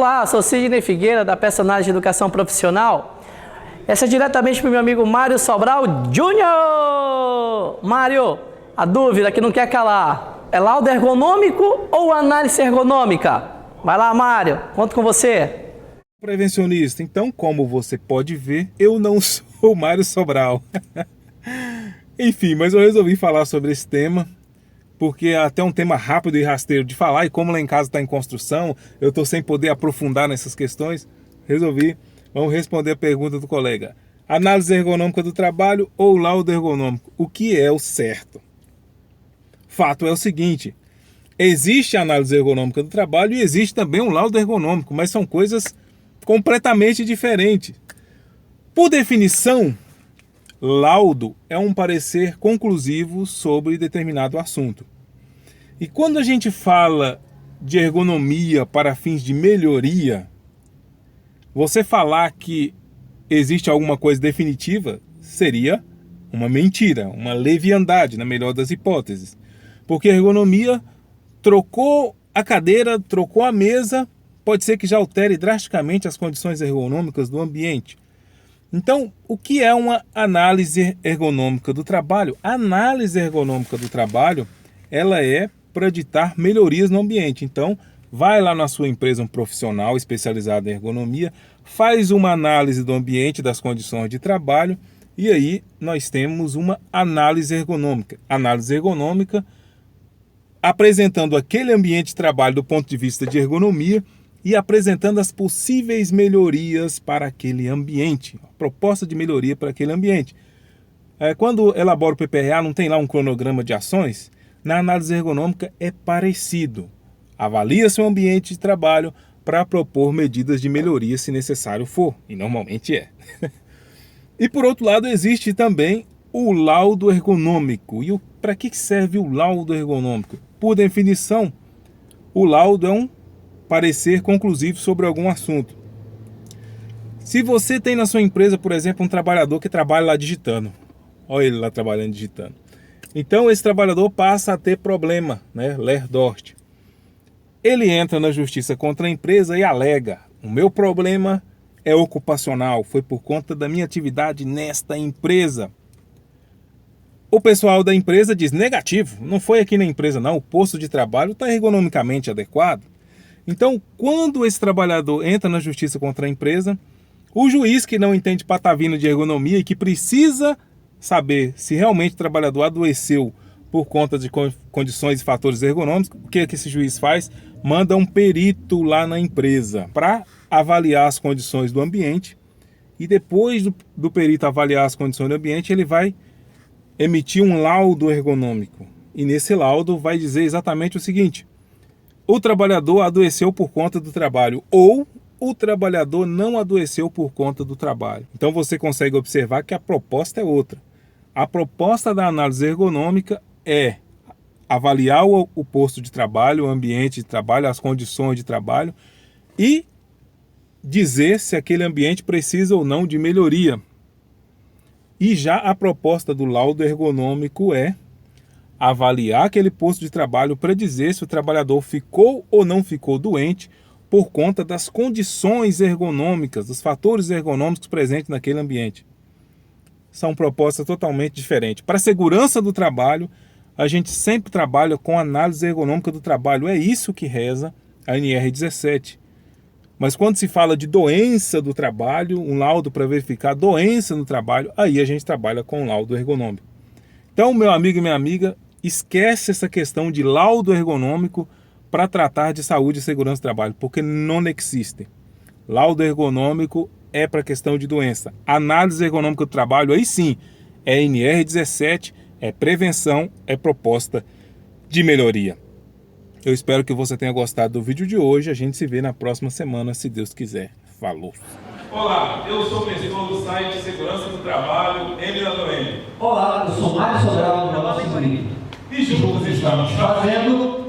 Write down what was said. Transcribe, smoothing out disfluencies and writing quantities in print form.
Olá, sou Sidney Figueira, da Personagem Educação Profissional. Essa é diretamente para o meu amigo Mário Sobral Júnior. Mário, a dúvida que não quer calar, é laudo ergonômico ou análise ergonômica? Vai lá, Mário, conto com você. Prevencionista, então, como você pode ver, eu não sou o Mário Sobral. Enfim, mas eu resolvi falar sobre esse tema, porque é até um tema rápido e rasteiro de falar, e como lá em casa está em construção, eu estou sem poder aprofundar nessas questões, vamos responder a pergunta do colega. Análise ergonômica do trabalho ou laudo ergonômico? O que é o certo? Fato é o seguinte, existe a análise ergonômica do trabalho e existe também um laudo ergonômico, mas são coisas completamente diferentes. Por definição, laudo é um parecer conclusivo sobre determinado assunto. E quando a gente fala de ergonomia para fins de melhoria, você falar que existe alguma coisa definitiva seria uma mentira, uma leviandade, na melhor das hipóteses. Porque a ergonomia trocou a cadeira, trocou a mesa, pode ser que já altere drasticamente as condições ergonômicas do ambiente. Então, o que é uma análise ergonômica do trabalho? A análise ergonômica do trabalho, ela é para ditar melhorias no ambiente. Então, vai lá na sua empresa um profissional especializado em ergonomia, faz uma análise do ambiente, das condições de trabalho, e aí nós temos uma análise ergonômica. Análise ergonômica apresentando aquele ambiente de trabalho do ponto de vista de ergonomia e apresentando as possíveis melhorias para aquele ambiente, a proposta de melhoria para aquele ambiente. Quando elabora o PPRA, não tem lá um cronograma de ações? Na análise ergonômica é parecido. Avalia-se o ambiente de trabalho para propor medidas de melhoria se necessário for, e normalmente é. E por outro lado, existe também o laudo ergonômico. E para que serve o laudo ergonômico? Por definição, o laudo é um parecer conclusivo sobre algum assunto. Se você tem na sua empresa, por exemplo, um trabalhador que trabalha lá digitando, olha ele lá trabalhando digitando, então esse trabalhador passa a ter problema, né? Ler dort. Ele entra na justiça contra a empresa e alega: o meu problema é ocupacional, foi por conta da minha atividade nesta empresa. O pessoal da empresa diz: negativo, não foi aqui na empresa não, o posto de trabalho está ergonomicamente adequado. Então, quando esse trabalhador entra na justiça contra a empresa, o juiz que não entende patavina de ergonomia e que precisa saber se realmente o trabalhador adoeceu por conta de condições e fatores ergonômicos, o que esse juiz faz? Manda um perito lá na empresa para avaliar as condições do ambiente, e depois do perito avaliar as condições do ambiente, ele vai emitir um laudo ergonômico. E nesse laudo vai dizer exatamente o seguinte: o trabalhador adoeceu por conta do trabalho, ou o trabalhador não adoeceu por conta do trabalho. Então você consegue observar que a proposta é outra. A proposta da análise ergonômica é avaliar o posto de trabalho, o ambiente de trabalho, as condições de trabalho e dizer se aquele ambiente precisa ou não de melhoria. E já a proposta do laudo ergonômico é avaliar aquele posto de trabalho para dizer se o trabalhador ficou ou não ficou doente por conta das condições ergonômicas, dos fatores ergonômicos presentes naquele ambiente. São propostas totalmente diferentes. Para a segurança do trabalho, a gente sempre trabalha com análise ergonômica do trabalho. É isso que reza a NR17. Mas quando se fala de doença do trabalho, um laudo para verificar doença no trabalho, aí a gente trabalha com um laudo ergonômico. Então, meu amigo e minha amiga, esquece essa questão de laudo ergonômico para tratar de saúde e segurança do trabalho, porque não existe. Laudo ergonômico é para questão de doença. Análise ergonômica do trabalho, aí sim, é NR17, é prevenção, é proposta de melhoria. Eu espero que você tenha gostado do vídeo de hoje. A gente se vê na próxima semana, se Deus quiser. Falou! Olá, eu sou o gestor do site Segurança do Trabalho, M. Olá, eu sou Mário Sobral, do Negócio Bonito. E juntos estamos fazendo